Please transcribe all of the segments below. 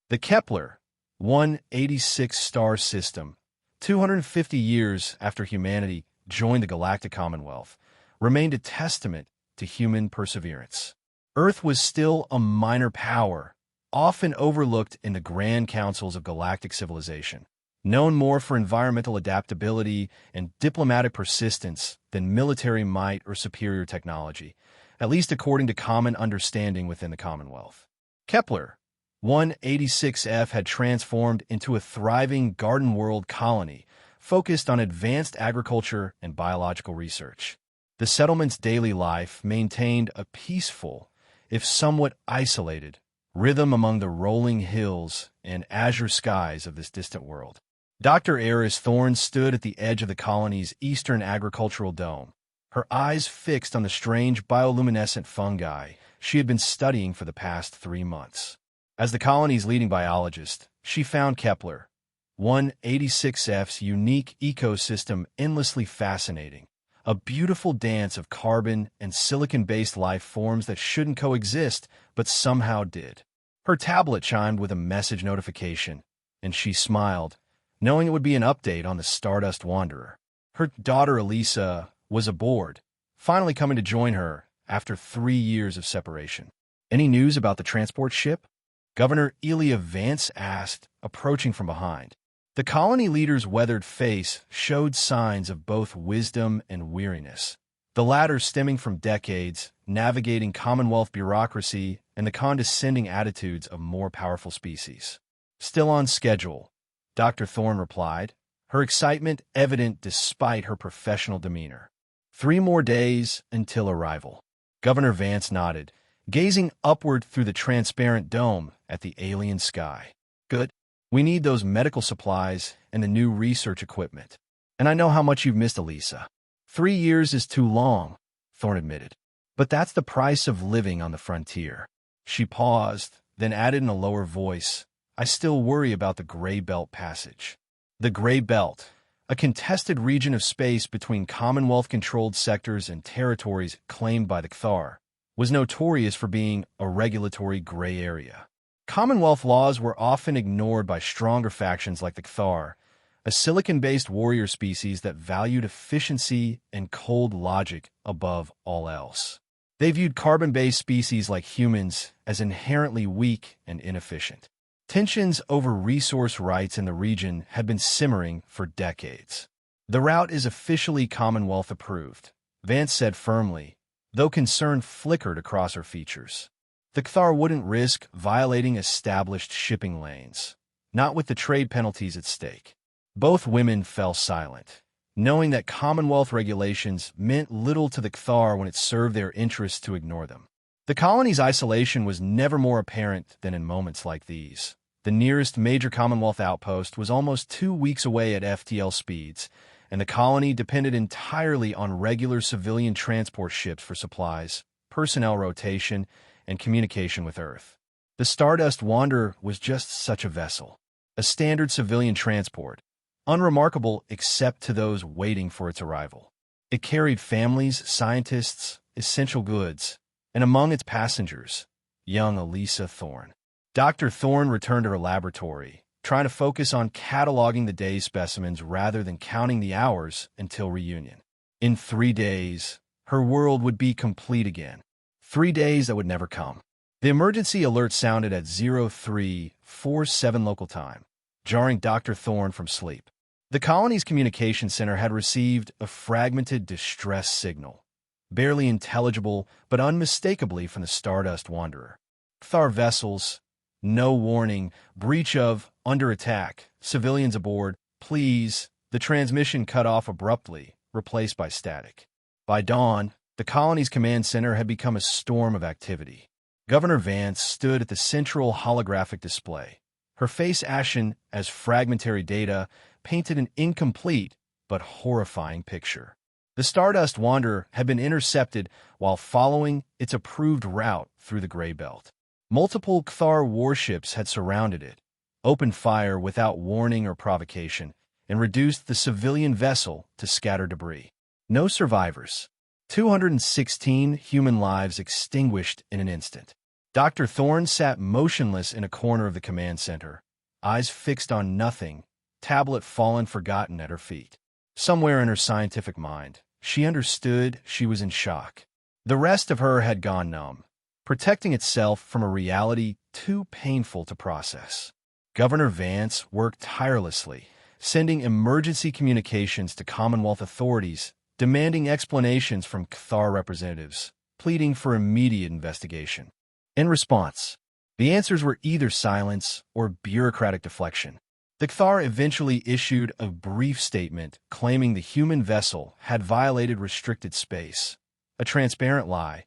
The Kepler 186 star system, 250 years after humanity joined the galactic commonwealth, remained a testament to human perseverance. Earth was still a minor power, often overlooked in the grand councils of galactic civilization, known more for environmental adaptability and diplomatic persistence than military might or superior technology, at least according to common understanding within the Commonwealth. Kepler 186f had transformed into a thriving garden world colony focused on advanced agriculture and biological research. The settlement's daily life maintained a peaceful, if somewhat isolated, rhythm among the rolling hills and azure skies of this distant world. Dr. Eris Thorne stood at the edge of the colony's eastern agricultural dome, her eyes fixed on the strange bioluminescent fungi she had been studying for the past 3 months. As the colony's leading biologist, she found Kepler 186f's unique ecosystem endlessly fascinating, a beautiful dance of carbon and silicon-based life forms that shouldn't coexist but somehow did. Her tablet chimed with a message notification, and she smiled, knowing it would be an update on the Stardust Wanderer. Her daughter Elisa was aboard, finally coming to join her after 3 years of separation. "Any news about the transport ship?" Governor Elia Vance asked, approaching from behind. The colony leader's weathered face showed signs of both wisdom and weariness, the latter stemming from decades navigating Commonwealth bureaucracy and the condescending attitudes of more powerful species. "Still on schedule," Dr. Thorne replied, her excitement evident despite her professional demeanor. 3 more days until arrival." Governor Vance nodded, gazing upward through the transparent dome at the alien sky. "Good. We need those medical supplies and the new research equipment. And I know how much you've missed Elisa." 3 years is too long," Thorne admitted. "But that's the price of living on the frontier." She paused, then added in a lower voice, "I still worry about the Gray Belt Passage." The Gray Belt, a contested region of space between Commonwealth-controlled sectors and territories claimed by the Kthar, was notorious for being a regulatory gray area. Commonwealth laws were often ignored by stronger factions like the Kthar, a silicon-based warrior species that valued efficiency and cold logic above all else. They viewed carbon-based species like humans as inherently weak and inefficient. Tensions over resource rights in the region had been simmering for decades. "The route is officially Commonwealth approved," Vance said firmly, though concern flickered across her features. The Kthar wouldn't risk violating established shipping lanes, not with the trade penalties at stake. Both women fell silent, knowing that Commonwealth regulations meant little to the Kthar when it served their interests to ignore them. The colony's isolation was never more apparent than in moments like these. The nearest major Commonwealth outpost was almost 2 weeks away at FTL speeds, and the colony depended entirely on regular civilian transport ships for supplies, personnel rotation, and communication with Earth. The Stardust Wanderer was just such a vessel, a standard civilian transport, unremarkable except to those waiting for its arrival. It carried families, scientists, essential goods, and among its passengers, young Elisa Thorne. Dr. Thorne returned to her laboratory, trying to focus on cataloging the day's specimens rather than counting the hours until reunion. In 3 days, her world would be complete again. 3 days that would never come. The emergency alert sounded at 0347 local time, jarring Dr. Thorne from sleep. The colony's communication center had received a fragmented distress signal, barely intelligible but unmistakably from the Stardust Wanderer. Kthar vessels, no warning, breach of, under attack, civilians aboard, please. The transmission cut off abruptly, replaced by static. By dawn, the colony's command center had become a storm of activity. Governor Vance stood at the central holographic display, her face ashen as fragmentary data painted an incomplete but horrifying picture. The Stardust Wanderer had been intercepted while following its approved route through the Gray Belt. Multiple Kthar warships had surrounded it, opened fire without warning or provocation, and reduced the civilian vessel to scattered debris. No survivors. 216 human lives extinguished in an instant. Dr. Thorne sat motionless in a corner of the command center, eyes fixed on nothing, tablet fallen forgotten at her feet. Somewhere in her scientific mind, she understood she was in shock. The rest of her had gone numb, protecting itself from a reality too painful to process. Governor Vance worked tirelessly, sending emergency communications to Commonwealth authorities, demanding explanations from Cathar representatives, pleading for immediate investigation. In response, the answers were either silence or bureaucratic deflection. The Cathar eventually issued a brief statement claiming the human vessel had violated restricted space, a transparent lie,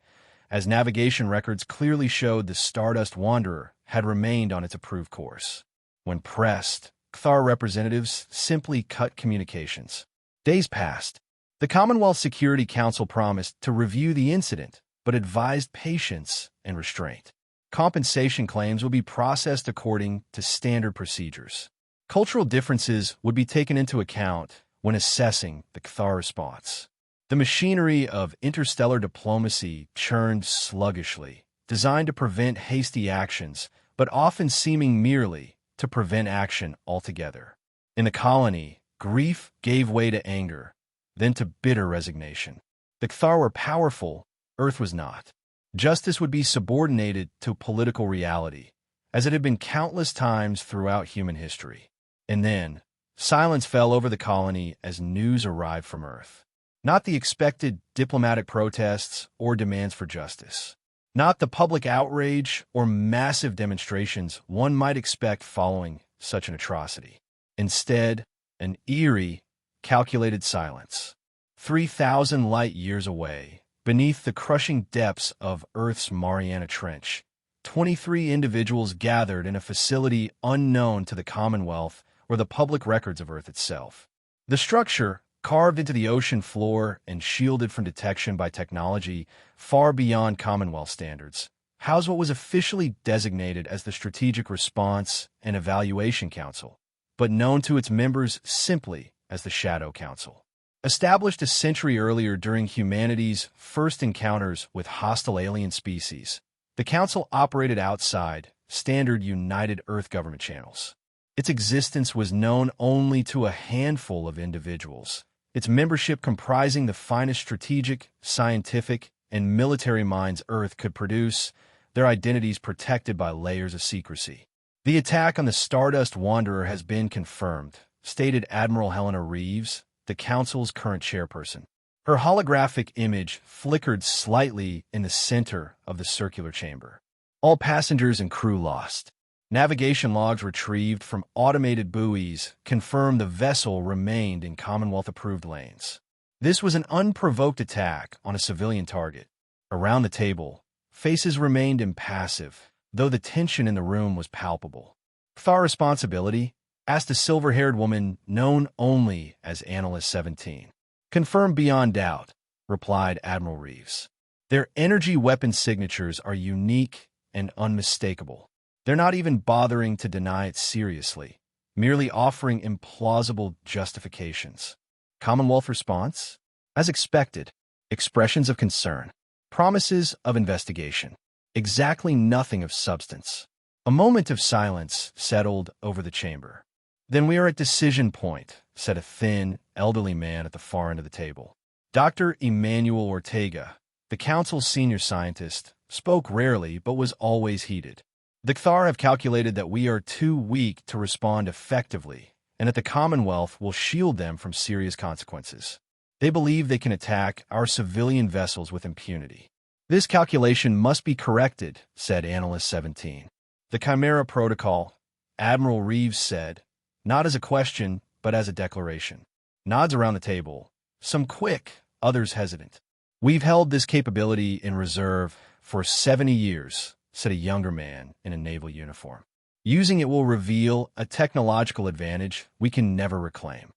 as navigation records clearly showed the Stardust Wanderer had remained on its approved course. When pressed, Cathar representatives simply cut communications. Days passed. The Commonwealth Security Council promised to review the incident, but advised patience and restraint. Compensation claims would be processed according to standard procedures. Cultural differences would be taken into account when assessing the Cathar response. The machinery of interstellar diplomacy churned sluggishly, designed to prevent hasty actions, but often seeming merely to prevent action altogether. In the colony, grief gave way to anger, then to bitter resignation. The Cathar were powerful, Earth was not. Justice would be subordinated to political reality, as it had been countless times throughout human history. And then, silence fell over the colony as news arrived from Earth. Not the expected diplomatic protests or demands for justice. Not the public outrage or massive demonstrations one might expect following such an atrocity. Instead, an eerie, calculated silence. 3,000 light-years away, beneath the crushing depths of Earth's Mariana Trench, 23 individuals gathered in a facility unknown to the Commonwealth or the public records of Earth itself. The structure, carved into the ocean floor and shielded from detection by technology far beyond Commonwealth standards, housed what was officially designated as the Strategic Response and Evaluation Council, but known to its members simply as the Shadow Council. Established a century earlier during humanity's first encounters with hostile alien species, the Council operated outside standard United Earth government channels. Its existence was known only to a handful of individuals, its membership comprising the finest strategic, scientific, and military minds Earth could produce, their identities protected by layers of secrecy. The attack on the Stardust Wanderer has been confirmed, stated Admiral Helena Reeves, the Council's current chairperson. Her holographic image flickered slightly in the center of the circular chamber. All passengers and crew lost. Navigation logs retrieved from automated buoys confirmed the vessel remained in Commonwealth-approved lanes. This was an unprovoked attack on a civilian target. Around the table, faces remained impassive, though the tension in the room was palpable. Cathar responsibility? Asked a silver-haired woman known only as Analyst 17. Confirmed beyond doubt, replied Admiral Reeves. Their energy weapon signatures are unique and unmistakable. They're not even bothering to deny it seriously, merely offering implausible justifications. Commonwealth response? As expected, expressions of concern, promises of investigation, exactly nothing of substance. A moment of silence settled over the chamber. Then we are at decision point, said a thin, elderly man at the far end of the table. Dr. Emmanuel Ortega, the Council's senior scientist, spoke rarely but was always heated. The Cathar have calculated that we are too weak to respond effectively, and that the Commonwealth will shield them from serious consequences. They believe they can attack our civilian vessels with impunity. This calculation must be corrected, said Analyst 17. The Chimera Protocol, Admiral Reeves said, not as a question, but as a declaration. Nods around the table, some quick, others hesitant. We've held this capability in reserve for 70 years, said a younger man in a naval uniform. Using it will reveal a technological advantage we can never reclaim.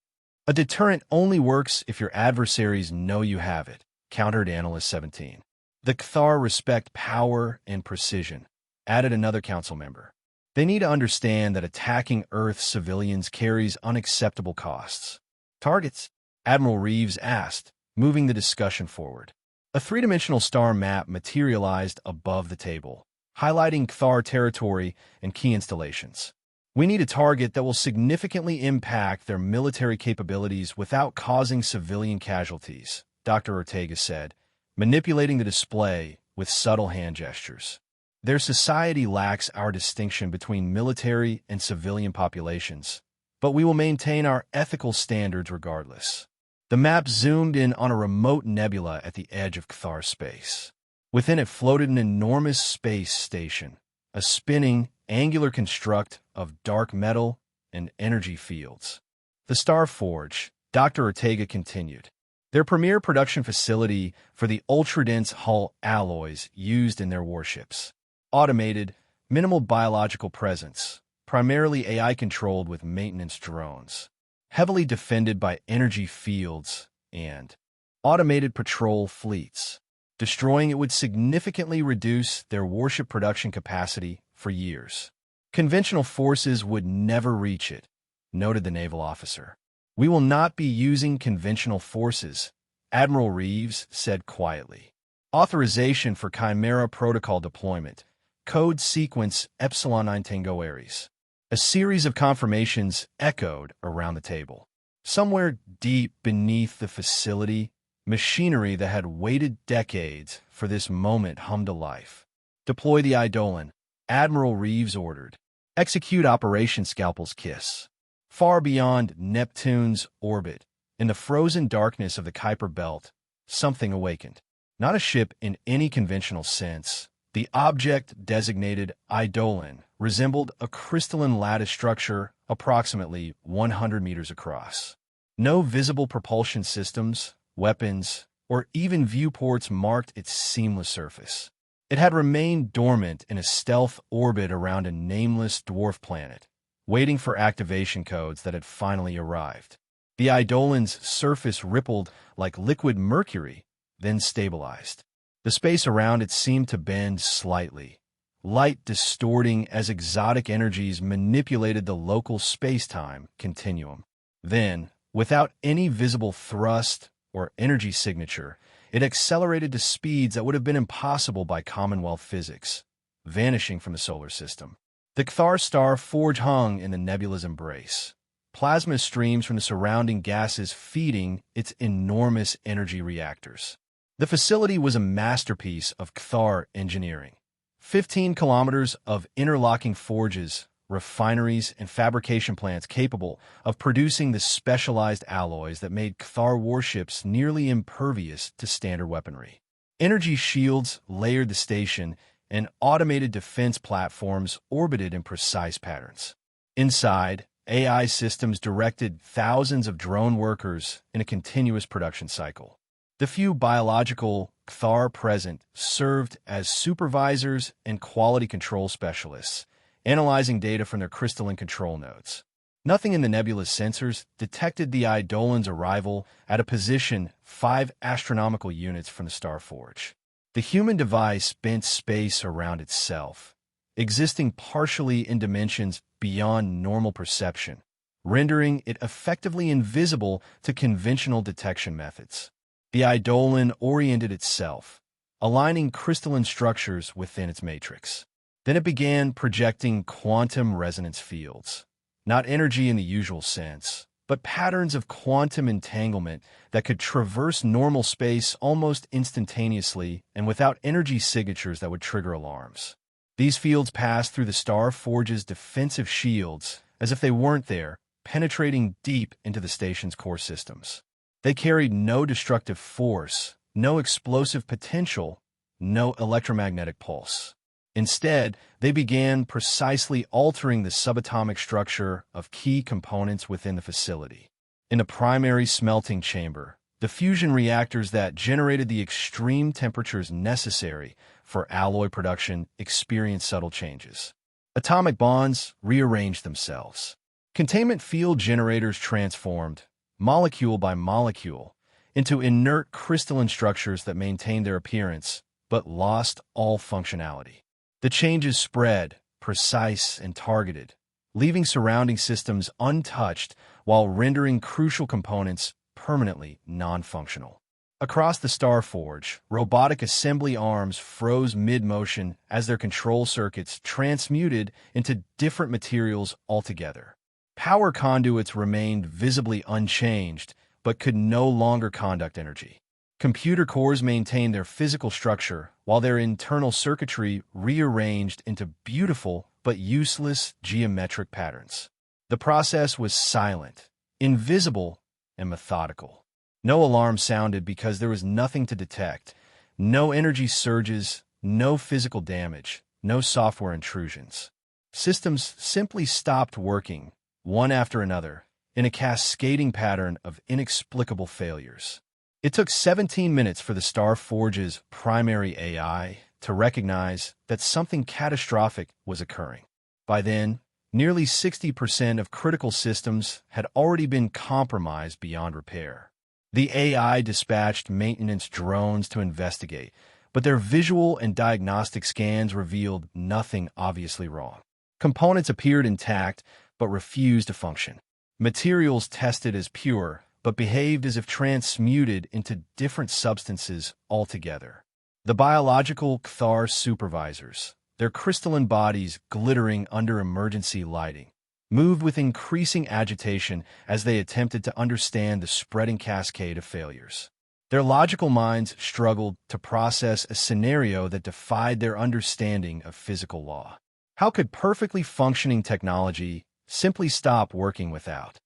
A deterrent only works if your adversaries know you have it, countered Analyst 17. The Cathar respect power and precision, added another council member. They need to understand that attacking Earth's civilians carries unacceptable costs. Targets? Admiral Reeves asked, moving the discussion forward. A three-dimensional star map materialized above the table, highlighting Kthar territory and key installations. We need a target that will significantly impact their military capabilities without causing civilian casualties, Dr. Ortega said, manipulating the display with subtle hand gestures. Their society lacks our distinction between military and civilian populations, but we will maintain our ethical standards regardless. The map zoomed in on a remote nebula at the edge of Kthar space. Within it floated an enormous space station, a spinning, angular construct of dark metal and energy fields. The Star Forge, Dr. Ortega continued, their premier production facility for the ultra-dense hull alloys used in their warships. Automated, minimal biological presence, primarily AI-controlled with maintenance drones. Heavily defended by energy fields and automated patrol fleets. Destroying it would significantly reduce their warship production capacity for years. Conventional forces would never reach it, noted the naval officer. We will not be using conventional forces, Admiral Reeves said quietly. Authorization for Chimera protocol deployment, code sequence Epsilon 9 Tango Ares. A series of confirmations echoed around the table. Somewhere deep beneath the facility, machinery that had waited decades for this moment hummed to life. Deploy the Eidolon, Admiral Reeves ordered. Execute Operation Scalpel's Kiss. Far beyond Neptune's orbit, in the frozen darkness of the Kuiper Belt, something awakened. Not a ship in any conventional sense. The object designated Eidolon resembled a crystalline lattice structure approximately 100 meters across. No visible propulsion systems, weapons, or even viewports marked its seamless surface. It had remained dormant in a stealth orbit around a nameless dwarf planet, waiting for activation codes that had finally arrived. The Eidolon's surface rippled like liquid mercury, then stabilized. The space around it seemed to bend slightly, light distorting as exotic energies manipulated the local space-time continuum. Then, without any visible thrust or energy signature, it accelerated to speeds that would have been impossible by Commonwealth physics, vanishing from the solar system. The Kthar Star Forge hung in the nebula's embrace, plasma streams from the surrounding gases feeding its enormous energy reactors. The facility was a masterpiece of Kthar engineering. 15 kilometers of interlocking forges, refineries, and fabrication plants capable of producing the specialized alloys that made Kthar warships nearly impervious to standard weaponry. Energy shields layered the station, and automated defense platforms orbited in precise patterns. Inside, AI systems directed thousands of drone workers in a continuous production cycle. The few biological Kthar present served as supervisors and quality control specialists, analyzing data from their crystalline control nodes. Nothing in the nebula's sensors detected the Eidolon's arrival at a position 5 astronomical units from the Star Forge. The human device bent space around itself, existing partially in dimensions beyond normal perception, rendering it effectively invisible to conventional detection methods. The Eidolon oriented itself, aligning crystalline structures within its matrix. Then it began projecting quantum resonance fields, not energy in the usual sense, but patterns of quantum entanglement that could traverse normal space almost instantaneously and without energy signatures that would trigger alarms. These fields passed through the Star Forge's defensive shields as if they weren't there, penetrating deep into the station's core systems. They carried no destructive force, no explosive potential, no electromagnetic pulse. Instead, they began precisely altering the subatomic structure of key components within the facility. In the primary smelting chamber, the fusion reactors that generated the extreme temperatures necessary for alloy production experienced subtle changes. Atomic bonds rearranged themselves. Containment field generators transformed, molecule by molecule, into inert crystalline structures that maintained their appearance, but lost all functionality. The changes spread, precise and targeted, leaving surrounding systems untouched while rendering crucial components permanently non-functional. Across the Star Forge, robotic assembly arms froze mid-motion as their control circuits transmuted into different materials altogether. Power conduits remained visibly unchanged, but could no longer conduct energy. Computer cores maintained their physical structure, while their internal circuitry rearranged into beautiful but useless geometric patterns. The process was silent, invisible, and methodical. No alarm sounded because there was nothing to detect. No energy surges, no physical damage, no software intrusions. Systems simply stopped working, one after another, in a cascading pattern of inexplicable failures. It took 17 minutes for the Star Forge's primary AI to recognize that something catastrophic was occurring. By then, nearly 60% of critical systems had already been compromised beyond repair. The AI dispatched maintenance drones to investigate, but their visual and diagnostic scans revealed nothing obviously wrong. Components appeared intact, but refused to function. Materials tested as pure, but behaved as if transmuted into different substances altogether. The biological Cthar supervisors, their crystalline bodies glittering under emergency lighting, moved with increasing agitation as they attempted to understand the spreading cascade of failures. Their logical minds struggled to process a scenario that defied their understanding of physical law. How could perfectly functioning technology simply stop working without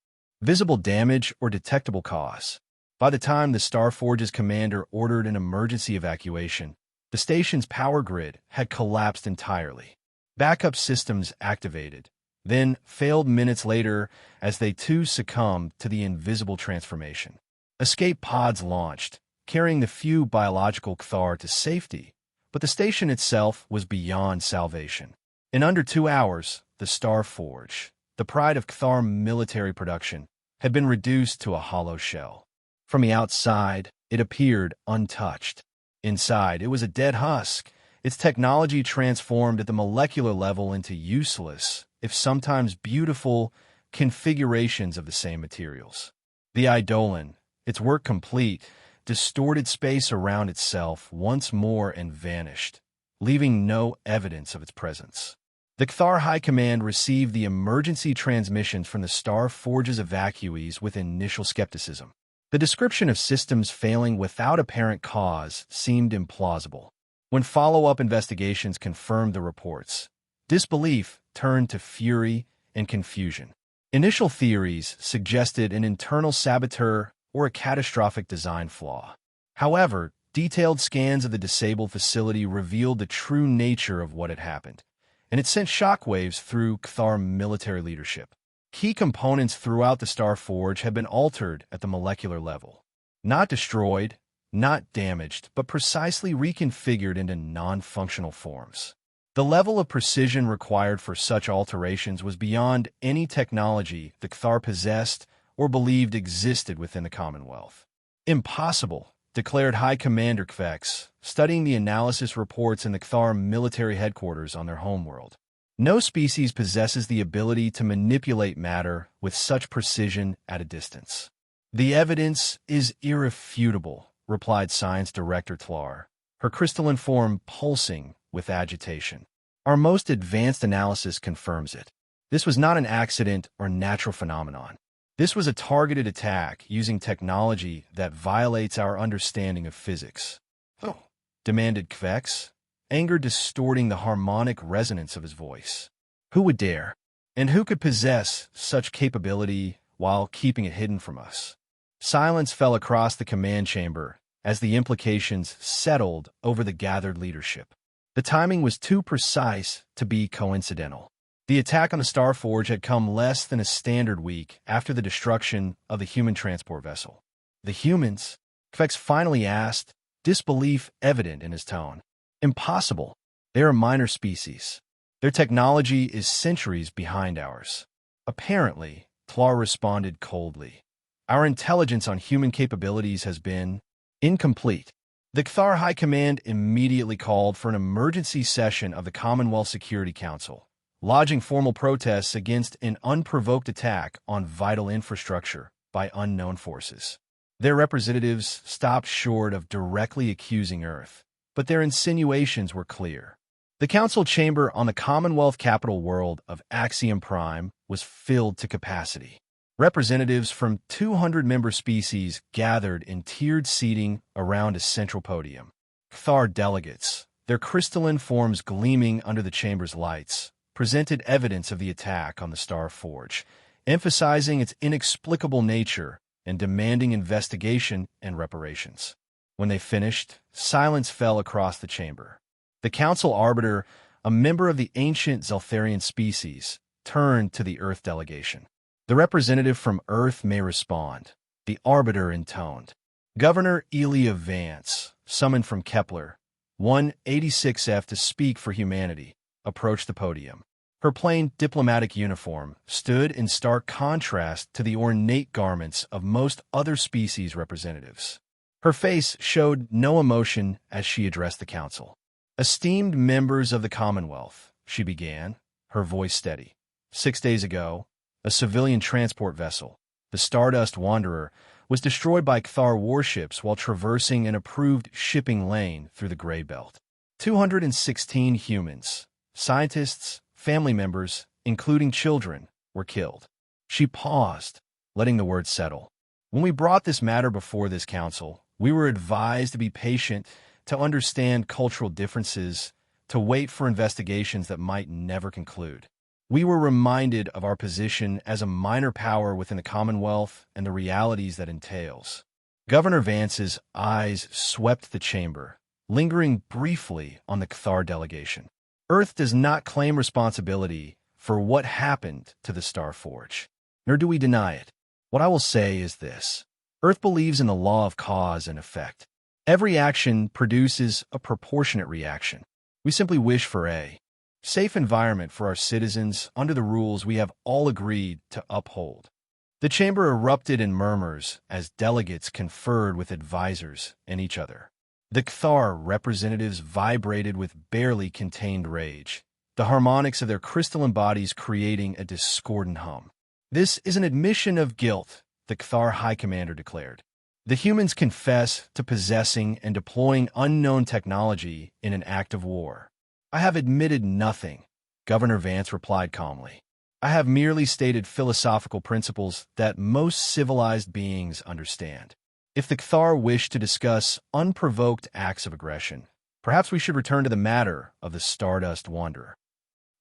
visible damage or detectable cause? By the time the Star Forge's commander ordered an emergency evacuation, the station's power grid had collapsed entirely. Backup systems activated, then failed minutes later as they too succumbed to the invisible transformation. Escape pods launched, carrying the few biological Cthar to safety, but the station itself was beyond salvation. In under 2 hours, the Star Forge, the pride of Cthar military production, had been reduced to a hollow shell. From the outside, it appeared untouched. Inside, it was a dead husk, its technology transformed at the molecular level into useless, if sometimes beautiful, configurations of the same materials. The Eidolon, its work complete, distorted space around itself once more and vanished, leaving no evidence of its presence. The Cthar High Command received the emergency transmissions from the Star Forge's evacuees with initial skepticism. The description of systems failing without apparent cause seemed implausible. When follow-up investigations confirmed the reports, disbelief turned to fury and confusion. Initial theories suggested an internal saboteur or a catastrophic design flaw. However, detailed scans of the disabled facility revealed the true nature of what had happened, and it sent shockwaves through Cthar military leadership. Key components throughout the Star Forge had been altered at the molecular level. Not destroyed, not damaged, but precisely reconfigured into non-functional forms. The level of precision required for such alterations was beyond any technology the Cthar possessed or believed existed within the Commonwealth. Impossible, declared High Commander Kvex, studying the analysis reports in the Cthar military headquarters on their homeworld. No species possesses the ability to manipulate matter with such precision at a distance. The evidence is irrefutable, replied Science Director Tlar, her crystalline form pulsing with agitation. Our most advanced analysis confirms it. This was not an accident or natural phenomenon. This was a targeted attack using technology that violates our understanding of physics. Oh, demanded Kvex, anger distorting the harmonic resonance of his voice. Who would dare? And who could possess such capability while keeping it hidden from us? Silence fell across the command chamber as the implications settled over the gathered leadership. The timing was too precise to be coincidental. The attack on the Star Forge had come less than a standard week after the destruction of the human transport vessel. The humans? Kvex finally asked, disbelief evident in his tone. Impossible. They are a minor species. Their technology is centuries behind ours. Apparently, Tlar responded coldly. Our intelligence on human capabilities has been incomplete. The Cthar High Command immediately called for an emergency session of the Commonwealth Security Council, lodging formal protests against an unprovoked attack on vital infrastructure by unknown forces. Their representatives stopped short of directly accusing Earth, but their insinuations were clear. The council chamber on the Commonwealth capital world of Axiom Prime was filled to capacity. Representatives from 200 member species gathered in tiered seating around a central podium. Cthar delegates, their crystalline forms gleaming under the chamber's lights, presented evidence of the attack on the Star Forge, emphasizing its inexplicable nature and demanding investigation and reparations. When they finished, silence fell across the chamber. The council arbiter, a member of the ancient Zeltharian species, turned to the Earth delegation. The representative from Earth may respond, the arbiter intoned. Governor Elia Vance, summoned from Kepler, 186F to speak for humanity, approached the podium. Her plain diplomatic uniform stood in stark contrast to the ornate garments of most other species representatives. Her face showed no emotion as she addressed the council. Esteemed members of the Commonwealth, she began, her voice steady. 6 days ago, a civilian transport vessel, the Stardust Wanderer, was destroyed by Cthar warships while traversing an approved shipping lane through the Gray Belt. 216 humans, scientists, family members, including children, were killed. She paused, letting the words settle. When we brought this matter before this council, we were advised to be patient, to understand cultural differences, to wait for investigations that might never conclude. We were reminded of our position as a minor power within the Commonwealth and the realities that entails. Governor Vance's eyes swept the chamber, lingering briefly on the Cthar delegation. Earth does not claim responsibility for what happened to the Star Forge, nor do we deny it. What I will say is this. Earth believes in the law of cause and effect. Every action produces a proportionate reaction. We simply wish for a safe environment for our citizens under the rules we have all agreed to uphold. The chamber erupted in murmurs as delegates conferred with advisors and each other. The Cthar representatives vibrated with barely contained rage, the harmonics of their crystalline bodies creating a discordant hum. This is an admission of guilt, the Cthar High Commander declared. The humans confess to possessing and deploying unknown technology in an act of war. I have admitted nothing, Governor Vance replied calmly. I have merely stated philosophical principles that most civilized beings understand. If the Cthar wish to discuss unprovoked acts of aggression, perhaps we should return to the matter of the Stardust Wanderer.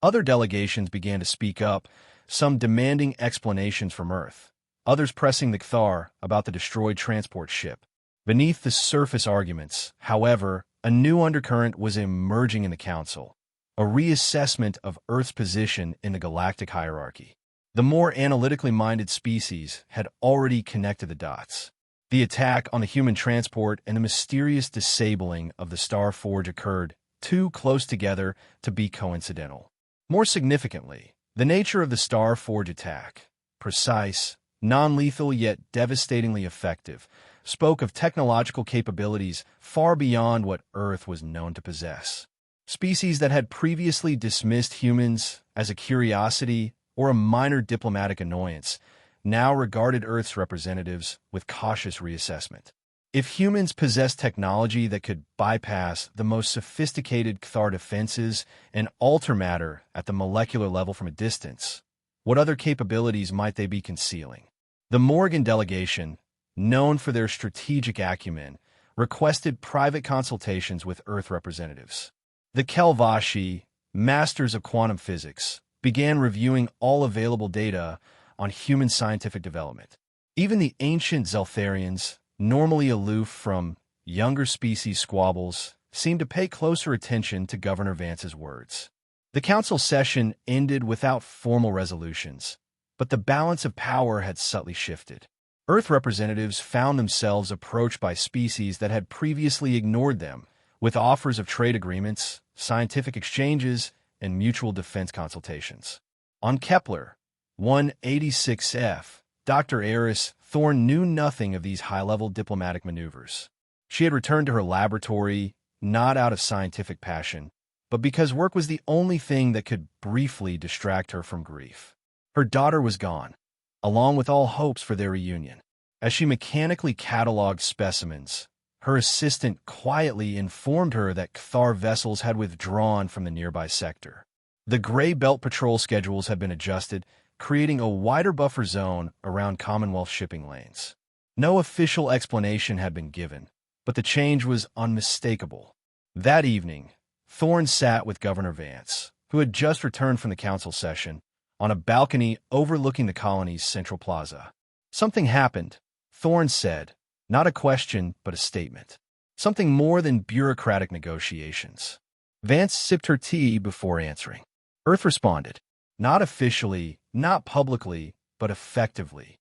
Other delegations began to speak up, some demanding explanations from Earth, others pressing the Cthar about the destroyed transport ship. Beneath the surface arguments, however, a new undercurrent was emerging in the Council, a reassessment of Earth's position in the galactic hierarchy. The more analytically minded species had already connected the dots. The attack on the human transport and the mysterious disabling of the Star Forge occurred too close together to be coincidental. More significantly, the nature of the Star Forge attack, precise, non-lethal yet devastatingly effective, spoke of technological capabilities far beyond what Earth was known to possess. Species that had previously dismissed humans as a curiosity or a minor diplomatic annoyance now regarded Earth's representatives with cautious reassessment. If humans possessed technology that could bypass the most sophisticated Cthar defenses and alter matter at the molecular level from a distance, what other capabilities might they be concealing? The Morgan delegation, known for their strategic acumen, requested private consultations with Earth representatives. The Kelvashi, masters of quantum physics, began reviewing all available data on human scientific development. Even the ancient Zeltharians, normally aloof from younger species squabbles, seemed to pay closer attention to Governor Vance's words. The council session ended without formal resolutions, but the balance of power had subtly shifted. Earth representatives found themselves approached by species that had previously ignored them, with offers of trade agreements, scientific exchanges, and mutual defense consultations. On Kepler 186F, Dr. Eris Thorne knew nothing of these high-level diplomatic maneuvers. She had returned to her laboratory, not out of scientific passion, but because work was the only thing that could briefly distract her from grief. Her daughter was gone, along with all hopes for their reunion. As she mechanically cataloged specimens, her assistant quietly informed her that Cathar vessels had withdrawn from the nearby sector. The Gray Belt Patrol schedules had been adjusted, creating a wider buffer zone around Commonwealth shipping lanes. No official explanation had been given, but the change was unmistakable. That evening, Thorne sat with Governor Vance, who had just returned from the council session, on a balcony overlooking the colony's central plaza. Something happened, Thorne said, not a question, but a statement. Something more than bureaucratic negotiations. Vance sipped her tea before answering. Earth responded, not officially, not publicly, but effectively.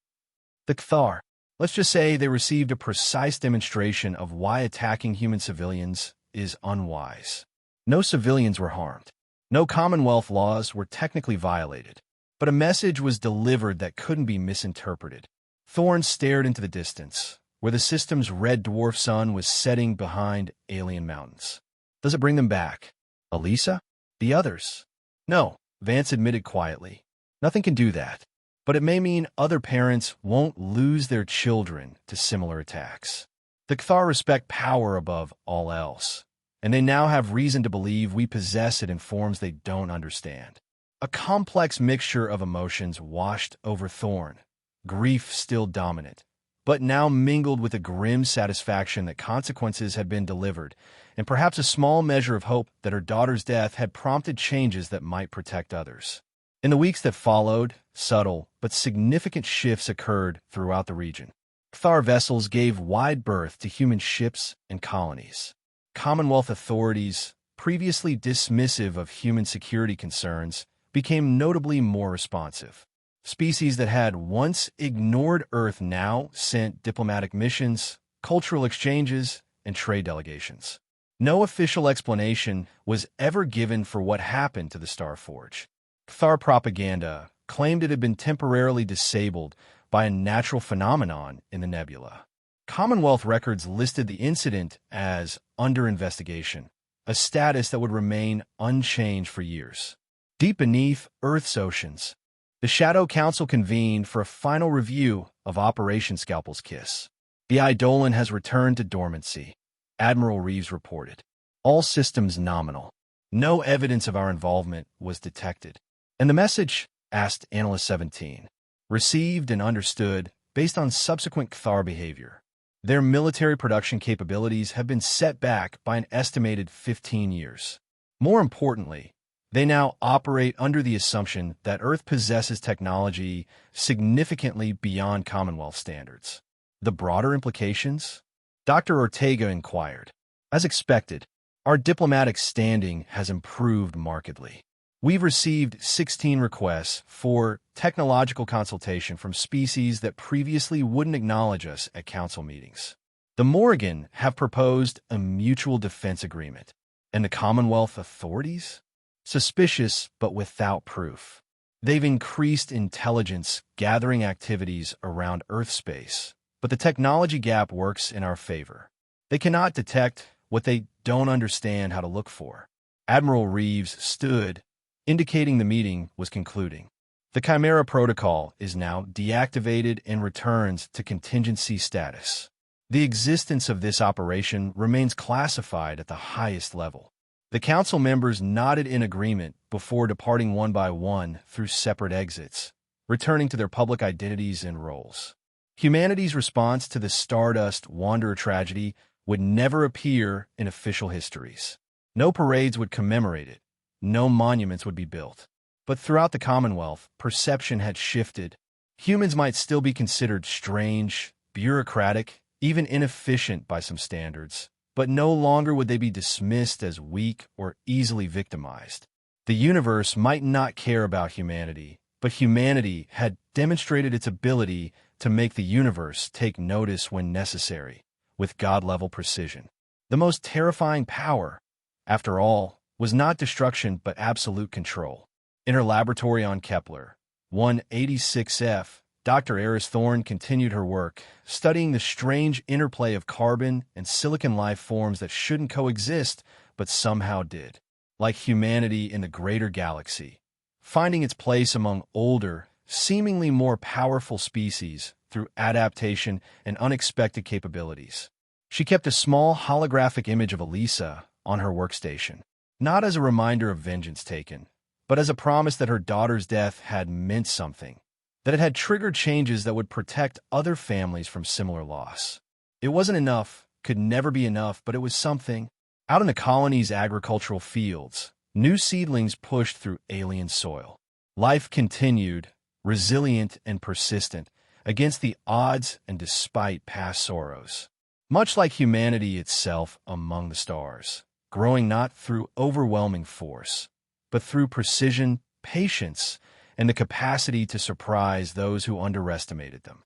The Cathar, let's just say they received a precise demonstration of why attacking human civilians is unwise. No civilians were harmed. No Commonwealth laws were technically violated. But a message was delivered that couldn't be misinterpreted. Thorne stared into the distance, where the system's red dwarf sun was setting behind alien mountains. Does it bring them back? Elisa? The others? No, Vance admitted quietly. Nothing can do that. But it may mean other parents won't lose their children to similar attacks. The Cathar respect power above all else, and they now have reason to believe we possess it in forms they don't understand. A complex mixture of emotions washed over Thorne, grief still dominant, but now mingled with a grim satisfaction that consequences had been delivered, and perhaps a small measure of hope that her daughter's death had prompted changes that might protect others. In the weeks that followed, subtle but significant shifts occurred throughout the region. Cathar vessels gave wide berth to human ships and colonies. Commonwealth authorities, previously dismissive of human security concerns, became notably more responsive. Species that had once ignored Earth now sent diplomatic missions, cultural exchanges, and trade delegations. No official explanation was ever given for what happened to the Starforge. Cathar propaganda claimed it had been temporarily disabled by a natural phenomenon in the nebula. Commonwealth records listed the incident as under investigation, a status that would remain unchanged for years. Deep beneath Earth's oceans, the Shadow Council convened for a final review of Operation Scalpel's Kiss. The Eidolon has returned to dormancy, Admiral Reeves reported. All systems nominal. No evidence of our involvement was detected. And the message, asked Analyst 17, received and understood based on subsequent Cathar behavior. Their military production capabilities have been set back by an estimated 15 years. More importantly, they now operate under the assumption that Earth possesses technology significantly beyond Commonwealth standards. The broader implications? Dr. Ortega inquired. As expected, our diplomatic standing has improved markedly. We've received 16 requests for technological consultation from species that previously wouldn't acknowledge us at council meetings. The Morrigan have proposed a mutual defense agreement. And the Commonwealth authorities? Suspicious but without proof. They've increased intelligence gathering activities around Earth space, but the technology gap works in our favor. They cannot detect what they don't understand how to look for. Admiral Reeves stood, indicating the meeting was concluding. The Chimera Protocol is now deactivated and returns to contingency status. The existence of this operation remains classified at the highest level. The council members nodded in agreement before departing one by one through separate exits, returning to their public identities and roles. Humanity's response to the Stardust Wanderer tragedy would never appear in official histories. No parades would commemorate it. No monuments would be built. But throughout the Commonwealth, perception had shifted. Humans might still be considered strange, bureaucratic, even inefficient by some standards, but no longer would they be dismissed as weak or easily victimized. The universe might not care about humanity, but humanity had demonstrated its ability to make the universe take notice when necessary, with God-level precision. The most terrifying power, after all, was not destruction but absolute control. In her laboratory on Kepler, 186F, Dr. Eris Thorne continued her work, studying the strange interplay of carbon and silicon life forms that shouldn't coexist, but somehow did. Like humanity in the greater galaxy, finding its place among older, seemingly more powerful species through adaptation and unexpected capabilities. She kept a small holographic image of Elisa on her workstation, not as a reminder of vengeance taken, but as a promise that her daughter's death had meant something, that it had triggered changes that would protect other families from similar loss. It wasn't enough, could never be enough, but it was something. Out in the colony's agricultural fields, new seedlings pushed through alien soil. Life continued, resilient and persistent, against the odds and despite past sorrows. Much like humanity itself among the stars, growing not through overwhelming force, but through precision, patience, and the capacity to surprise those who underestimated them.